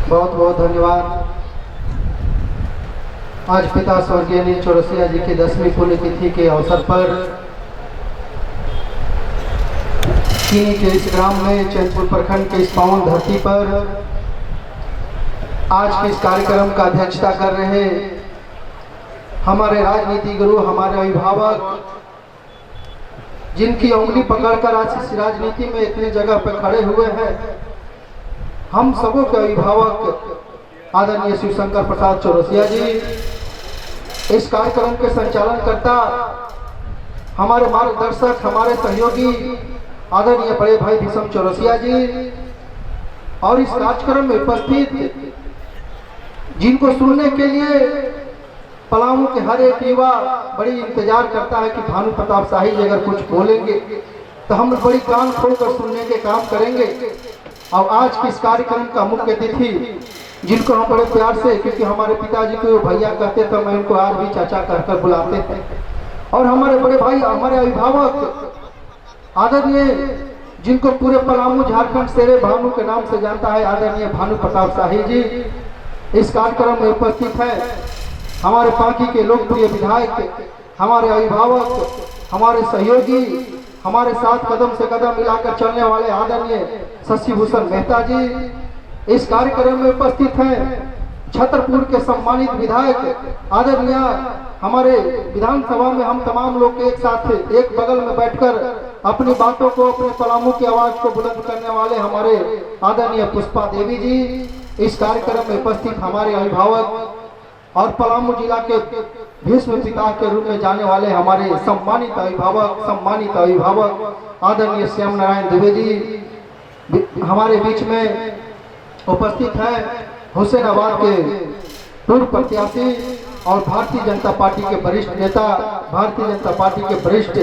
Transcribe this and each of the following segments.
बहुत बहुत धन्यवाद। आज पिता स्वर्गीय अनिल चौरसिया जी की 10वीं पुण्यतिथि के अवसर पर चीनी के इस ग्राम में चैनपुर प्रखंड के इस पावन धरती पर आज के इस कार्यक्रम का अध्यक्षता कर रहे हमारे राजनीति गुरु, हमारे अभिभावक, जिनकी उंगली पकड़कर आज इस राजनीति में इतने जगह पर खड़े हुए हैं, हम सबों के अभिभावक आदरणीय शिवशंकर प्रसाद चौरसिया जी, इस कार्यक्रम के संचालन करता हमारे मार्गदर्शक, हमारे सहयोगी आदरणीय बड़े भाई भीषम चौरसिया जी, और इस कार्यक्रम में उपस्थित जिनको सुनने के लिए पलामू के हर एक युवा बड़ी इंतजार करता है कि भानु प्रताप शाही जी अगर कुछ बोलेंगे तो हम बड़ी कान खोलकर सुनने के काम करेंगे। और आज के इस कार्यक्रम का मुख्य अतिथि, जिनको हम बड़े प्यार से, क्योंकि हमारे पिताजी को भैया कहते थे, मैं उनको आज भी चाचा कहकर बुलाते थे, और हमारे बड़े भाई, हमारे अभिभावक आदरणीय, जिनको पूरे पलामू झारखंड शेरे भानु के नाम से जानता है, आदरणीय भानु प्रताप शाही जी इस कार्यक्रम में उपस्थित है। हमारे पार्टी के लोकप्रिय विधायक, हमारे अभिभावक, हमारे सहयोगी, हमारे साथ कदम से कदम मिलाकर चलने वाले आदरणीय शशि भूषण मेहता जी इस कार्यक्रम में उपस्थित हैं। छतरपुर के सम्मानित विधायक आदरणीय, हमारे विधानसभा में हम तमाम लोग एक साथ एक बगल में बैठकर अपनी बातों को, अपने पलामू की आवाज को बुलंद करने वाले हमारे आदरणीय पुष्पा देवी जी इस कार्यक्रम में उपस्थित, हमारे अभिभावक और पलामू जिला के भीष्म पिता के रूप में जाने वाले हमारे सम्मानित अभिभावक आदरणीय श्याम नारायण दुबे जी हमारे बीच में उपस्थित हैं। हुसैनाबाद के पूर्व प्रत्याशी और भारतीय जनता पार्टी के वरिष्ठ नेता, भारतीय जनता पार्टी के वरिष्ठ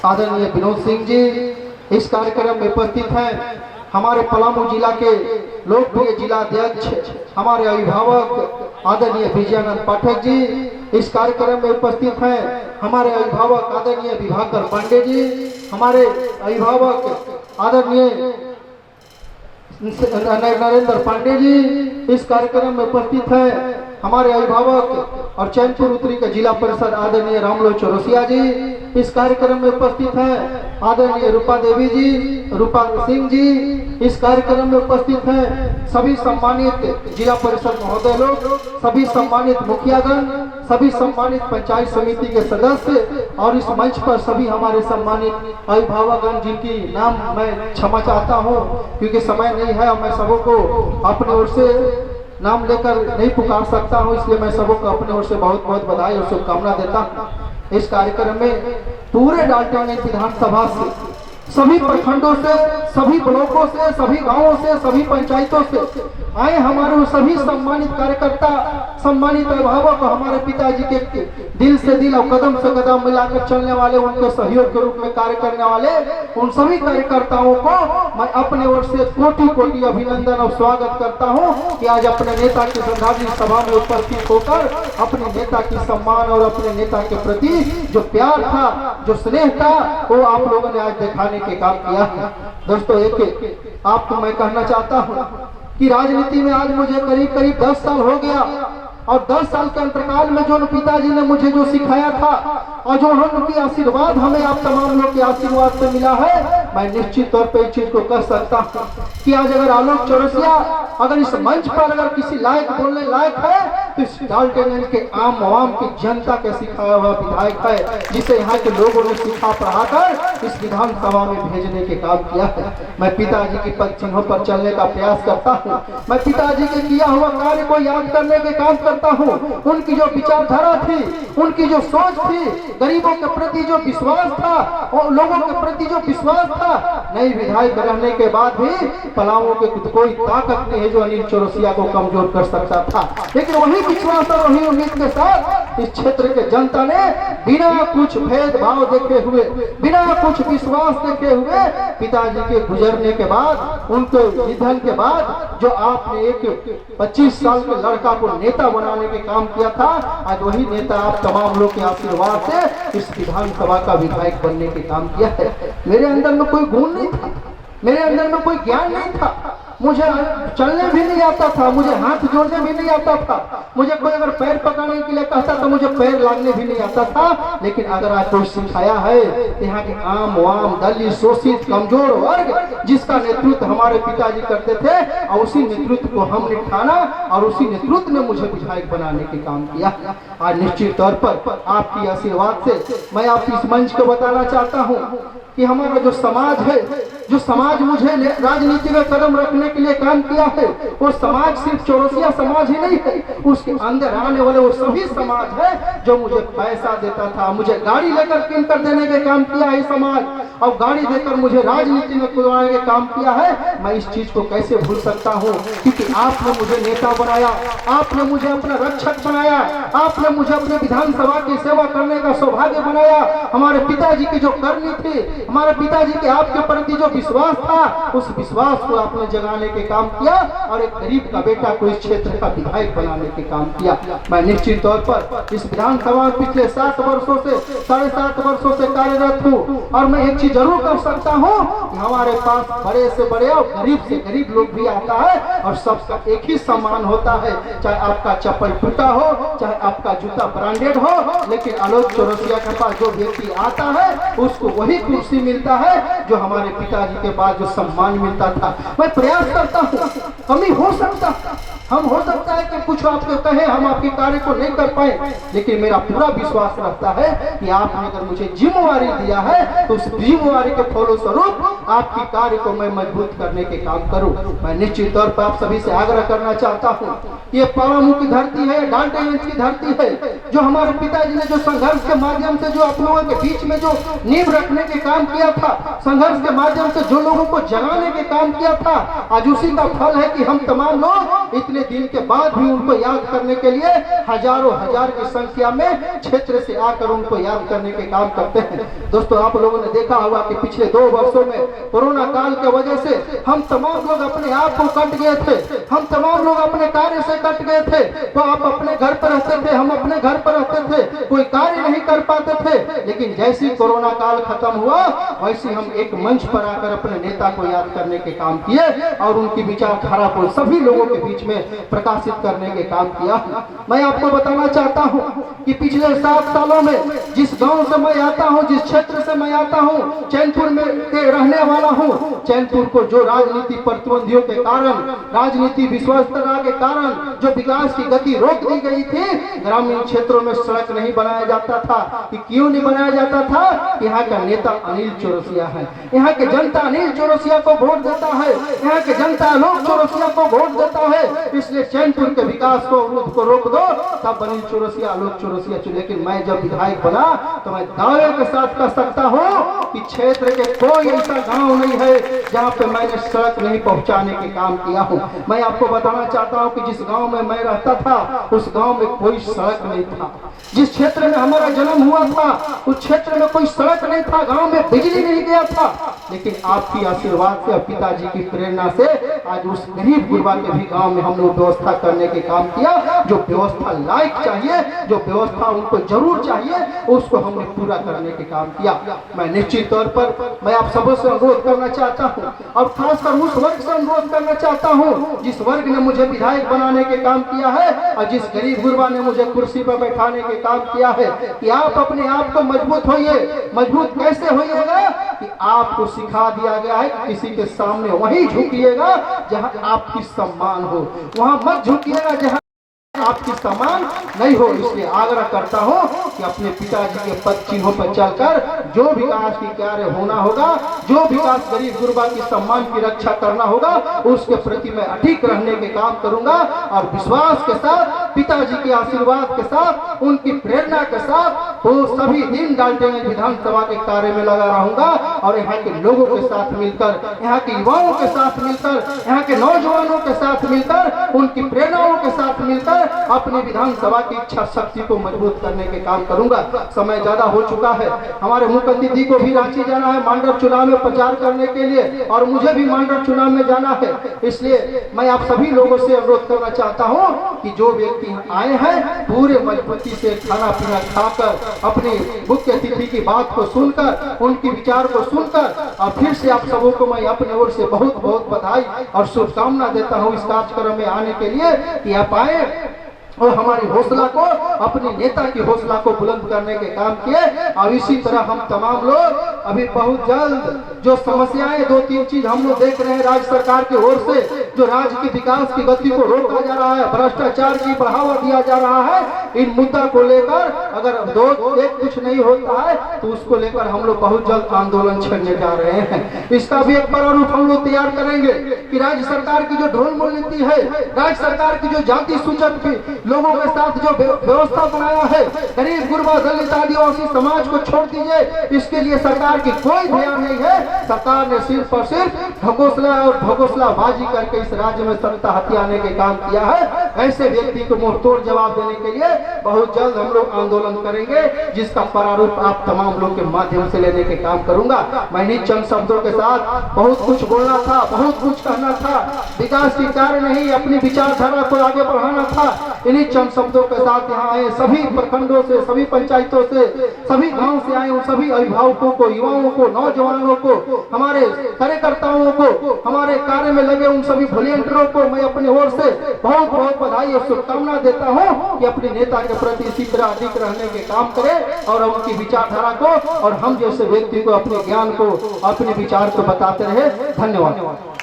आदरणीय विनोद सिंह जी इस कार्यक्रम में उपस्थित हैं। हमारे पलामू जिला के लोकप्रिय जिला अध्यक्ष, हमारे अभिभावक आदरणीय विजयानंद पाठक जी इस कार्यक्रम में उपस्थित हैं। हमारे अभिभावक आदरणीय विभाकर पांडे जी, हमारे अभिभावक आदरणीय नरेंद्र पांडे जी इस कार्यक्रम में उपस्थित हैं। हमारे अभिभावक और चैनपुर उत्तरी के जिला परिषद आदरणीय रामलोक चौरसिया जी इस कार्यक्रम में उपस्थित हैं। आदरणीय रूपा देवी जी, रूपा सिंह जी इस कार्यक्रम में उपस्थित हैं। सभी सम्मानित जिला परिषद महोदय लोग, सभी सम्मानित मुखियागण, सभी सम्मानित पंचायत समिति के सदस्य, और इस मंच पर सभी हमारे सम्मानित अभिभावकगण, जिनकी नाम मैं क्षमा चाहता हूँ क्योंकि समय नहीं है और मैं सबों को अपनी ओर से नाम लेकर नहीं पुकार सकता हूं, इसलिए मैं सबों को अपने ओर से बहुत बहुत बधाई और शुभकामना देता हूं। इस कार्यक्रम में पूरे डाल्टनगंज विधानसभा से, सभी प्रखंडों से, सभी ब्लॉकों से, सभी गांवों से, सभी पंचायतों से आए हमारे सभी सम्मानित कार्यकर्ता, सम्मानित अभिभावक, हमारे पिताजी के दिल से दिल और कदम से कदम मिलाकर चलने वाले, उनके सहयोग के रूप में कार्य करने वाले उन सभी कार्यकर्ताओं को मैं अपने ओर से कोटि कोटि अभिनंदन और स्वागत करता हूं कि आज अपने नेता की श्रद्धांजलि सभा में उपस्थित होकर अपने नेता की सम्मान और अपने नेता के प्रति जो प्यार था, जो स्नेह था, वो आप लोगों ने आज दिखाने के काम किया है। दोस्तों, एक आपको मैं कहना चाहता हूं कि राजनीति में आज मुझे करीब करीब 10 साल हो गया, और 10 साल के अंतराल में जो पिताजी ने मुझे जो सिखाया था और जो उनकी आशीर्वाद हमें आप तमाम लोग के आशीर्वाद से मिला है, मैं निश्चित तौर पे इस चीज को कह सकता हूँ कि आज अगर आलोक चौरसिया अगर इस मंच पर अगर किसी लायक बोलने लायक है तो इस डाल्टनगंज के आम आवाम की जनता के सिखाया हुआ विधायक है, जिसे यहाँ के लोगों ने सिखा पढ़ाकर इस विधानसभा में भेजने के काम किया है। मैं पिताजी की पद चिन्हों पर चलने का प्रयास करता हूँ, मैं पिताजी के किया हुआ कार्य को याद करने के काम करता हूँ। उनकी जो विचारधारा थी, उनकी जो सोच थी, गरीबों के प्रति जो विश्वास था और लोगों के प्रति जो विश्वास था, नई विधायक रहने के बाद भी पलामू के कोई ताकत नहीं है जो अनिल चौरसिया को कमजोर कर सकता था। लेकिन वही विश्वास और वही उम्मीद के साथ इस क्षेत्र के जनता ने बिना कुछ भेदभाव देखे हुए, बिना कुछ विश्वास देखे हुए, पिताजी के गुजरने के बाद, उनके निधन के बाद जो आपने एक 25 साल के लड़का को नेता बनाने के काम किया था, आज वही नेता आप तमाम लोग के आशीर्वाद से इस विधानसभा का विधायक बनने के काम किया है। मेरे अंदर में कोई गुण नहीं था, मेरे अंदर में कोई ज्ञान नहीं था, मुझे चलने भी नहीं आता था, मुझे हाथ जोड़ने भी नहीं आता था, मुझे कोई अगर पैर पकड़ने के लिए कहता तो मुझे पैर लागने भी नहीं आता था। लेकिन अगर आज कोई सिखाया है, यहाँ के आम वाम दलित शोषित कमजोर वर्ग जिसका नेतृत्व हमारे पिताजी करते थे, और उसी नेतृत्व को हमने ठाना और उसी नेतृत्व ने मुझे विधायक बनाने के काम किया। आज निश्चित तौर पर आपकी आशीर्वाद से मैं आपकी इस मंच को बताना चाहता हूँ कि हमारा जो समाज है, जो समाज मुझे राजनीति में कदम रखने के लिए काम किया है, वो समाज सिर्फ चौरसिया समाज ही नहीं है, उसके अंदर आने वाले वो सभी समाज है जो मुझे पैसा देता था, मुझे गाड़ी लेकर किन कर देने के काम किया है समाज, और गाड़ी देकर मुझे राजनीति में कुदवाने के काम किया है। मैं इस चीज को कैसे भूल सकता हूँ, क्योंकि आपने मुझे नेता बनाया, आपने मुझे अपना रक्षक बनाया, आपने मुझे अपने विधानसभा की सेवा करने का सौभाग्य बनाया। हमारे पिताजी की जो करनी थी, हमारे पिताजी के आपके प्रति जो विश्वास था, उस विश्वास को आपने जगाने के काम किया और एक गरीब का बेटा को इस क्षेत्र का विधायक बनाने के काम किया। मैं निश्चित तौर पर इस विधानसभा में पिछले 7 वर्षों से 7.5 वर्षों से कार्यरत हूँ, और मैं एक चीज जरूर कर सकता हूँ कि हमारे पास बड़े से बड़े और गरीब से गरीब लोग भी आता है और सबका एक ही सम्मान होता है, चाहे आपका चप्पल टूटा हो, चाहे आपका जूता ब्रांडेड हो, लेकिन आलोक चौरसिया के पास जो व्यक्ति आता है उसको वही कुर्सी मिलता है जो हमारे पिताजी के बाद जो सम्मान मिलता था। मैं प्रयास करता हूँ, कमी हो सकता, हम हो सकता है कि कुछ आपको कहे हम आपके कार्य को नहीं कर पाए, लेकिन मेरा पूरा विश्वास रहता है कि आपने अगर मुझे जिम्मेवारी दिया है तो उस जिम्मेवारी के फलो स्वरूप आपकी कार्य को मैं मजबूत करने के काम करूं। मैं निश्चित तौर पर आप सभी से आग्रह करना चाहता हूं, ये पलामू की धरती है, डाल्टनगंज की धरती है, जो हमारे पिताजी ने जो संघर्ष के माध्यम से जो आप लोगों के बीच में जो नींव रखने के काम किया था, संघर्ष के माध्यम से जो लोगों को जगाने के काम किया था, आज उसी का फल है कि हम तमाम लोग इतने दिन के बाद भी उनको याद करने के लिए हजारों हजार की संख्या में क्षेत्र से आकर उनको याद करने के काम करते हैं। दोस्तों, आप लोगों ने देखा होगा कि पिछले 2 वर्षों में कोरोना काल के वजह से हम तमाम लोग अपने आप को कट गए थे, हम तमाम लोग अपने कार्य से कट गए थे। तो आप अपने घर पर रहते थे, हम अपने घर पर रहते थे, कोई कार्य नहीं कर पाते थे, लेकिन जैसे ही कोरोना काल खत्म हुआ वैसे हम एक मंच पर आकर अपने नेता को याद करने के काम किए और उनकी विचारधारा को सभी लोगों के बीच में प्रकाशित करने के काम किया। मैं आपको बताना चाहता हूं कि पिछले 7 सालों में जिस गांव से मैं आता हूं, जिस क्षेत्र से मैं आता हूं, चैनपुर में के रहने वाला हूं, चैनपुर को जो राजनीति प्रतिबंधियों के कारण, राजनीति विश्वस्तता के कारण जो विकास की गति रोक दी गई थी, ग्रामीण क्षेत्रों में सड़क नहीं बनाया जाता था। कि क्यों नहीं बनाया जाता था? यहाँ का नेता अनिल चौरसिया है, यहाँ के जनता अनिल चौरसिया को वोट देता है, यहाँ के जनता आलोक चौरसिया को वोट देता है, इसलिए चैनपुर के विकास को रोक दो, तब अनिल चौरसिया आलोक चौरसिया। लेकिन मैं जब विधायक बना तो मैं दावे के साथ कह सकता हूँ कि क्षेत्र के कोई ऐसा गांव नहीं है जहाँ पे मैंने सड़क नहीं पहुँचाने के काम किया हूँ। मैं आपको बताना चाहता हूँ कि जिस गांव में मैं रहता था उस गांव में कोई सड़क नहीं था, जिस क्षेत्र में हमारा जन्म हुआ था उस क्षेत्र में कोई सड़क नहीं था, गांव में बिजली नहीं गया था, लेकिन आपकी आशीर्वाद से और पिताजी की प्रेरणा से आज उस गरीब गुरबा के भी गांव में हमने व्यवस्था करने के काम किया। जो व्यवस्था लायक चाहिए, जो व्यवस्था उनको जरूर चाहिए, उसको हमने पूरा करने के काम किया। मैं निश्चित तौर पर मैं आप सबों से अनुरोध करना चाहता हूँ और खासकर उस वर्ग से अनुरोध करना चाहता हूँ जिस वर्ग ने मुझे विधायक बनाने के काम किया है और जिस गरीब गुरबा ने मुझे कुर्सी पर बैठाने के काम किया है, कि आप अपने आप को मजबूत होइए। मजबूत कैसे होइएगा? कि आपको सिखा दिया गया है कि किसी के सामने वहीं झुकिएगा जहां आपकी सम्मान हो, वहां मत झुकिएगा जहां आपकी सम्मान नहीं हो। इसलिए आग्रह करता हूं कि अपने पिताजी के पद चिन्हों पर चलकर जो विकास की कार्य होना होगा, जो विकास गरीब गुरबा की सम्मान की रक्षा करना होगा, उसके प्रति मैं अडिग रहने के काम करूंगा और विश्वास के साथ, पिताजी के आशीर्वाद के साथ, उनकी प्रेरणा के साथ वो सभी दिन डाल्टनगंज विधानसभा के कार्य में लगा रहूंगा और यहाँ के लोगों के साथ मिलकर, यहाँ के युवाओं के साथ मिलकर, यहाँ के नौजवानों के साथ मिलकर, उनकी प्रेरणाओं के साथ मिलकर अपनी विधानसभा की इच्छा शक्ति को मजबूत करने के काम करूंगा। समय ज्यादा हो चुका है, हमारे मुख्य अतिथि को भी रांची जाना है मांडर चुनाव में प्रचार करने के लिए और मुझे भी मांडर चुनाव में जाना है। इसलिए मैं आप सभी लोगों से अनुरोध करना चाहता हूं कि जो व्यक्ति व्यक्ति आए हैं पूरे मजबूती से खाना पीना खाकर अपने मुख्य अतिथि की बात को सुनकर उनके विचार को सुनकर और फिर से आप सबों को मैं अपनी ओर से बहुत बहुत बधाई और शुभकामना देता हूँ इस कार्यक्रम में आने के लिए कि आप आए और हमारी हौसला को अपने नेता की हौसला को बुलंद करने के काम किए। और इसी तरह हम तमाम लोग अभी बहुत जल्द जो समस्याएं 2-3 चीज हम लोग देख रहे हैं राज्य सरकार की ओर से, जो राज्य के विकास की गति को रोका जा रहा है, भ्रष्टाचार की बढ़ावा दिया जा रहा है, इन मुद्दा को लेकर अगर एक कुछ नहीं होता है तो उसको लेकर हम लोग बहुत जल्द आंदोलन छेड़ने जा रहे हैं। इसका भी एक प्रारूप हम लोग तैयार करेंगे कि राज्य सरकार की जो ढोल मोल नीति है, राज्य सरकार की जो जाति सूचक लोगों के साथ जो व्यवस्था बनाया है, गरीब गुरबा दलित आदिवासी समाज को छोड़ दीजिए, इसके लिए सरकार की कोई ध्यान नहीं है। सरकार ने सिर्फ और सिर्फ ढकोसला और ढकोसलाबाजी करके इस राज्य में सत्ता हथियाने के काम किया है। ऐसे व्यक्ति को मुंहतोड़ जवाब देने के लिए बहुत जल्द हम लोग आंदोलन करेंगे, जिसका प्रारूप आप तमाम लोग के माध्यम से लेने के काम करूंगा। मैं इन चंद शब्दों के साथ बहुत कुछ बोलना था, बहुत कुछ कहना था, विकास के कार्य नहीं अपनी विचारधारा को आगे बढ़ाना था। इन्हीं चंद शब्दों के साथ यहाँ आए सभी प्रखंडों से, सभी पंचायतों से, सभी गांव से आए उन सभी अभिभावकों को, युवाओं को, नौजवानों को, हमारे कार्यकर्ताओं को, हमारे कार्य में लगे उन सभी वॉलंटियरों को मैं अपनी ओर से बहुत बहुत बधाई और शुभकामना देता हूँ कि अपने नेता के प्रति इसी तरह अधिक रहने के काम करें और उनकी विचारधारा को और हम जैसे व्यक्ति को अपने ज्ञान को, अपने विचार को बताते रहे। धन्यवाद।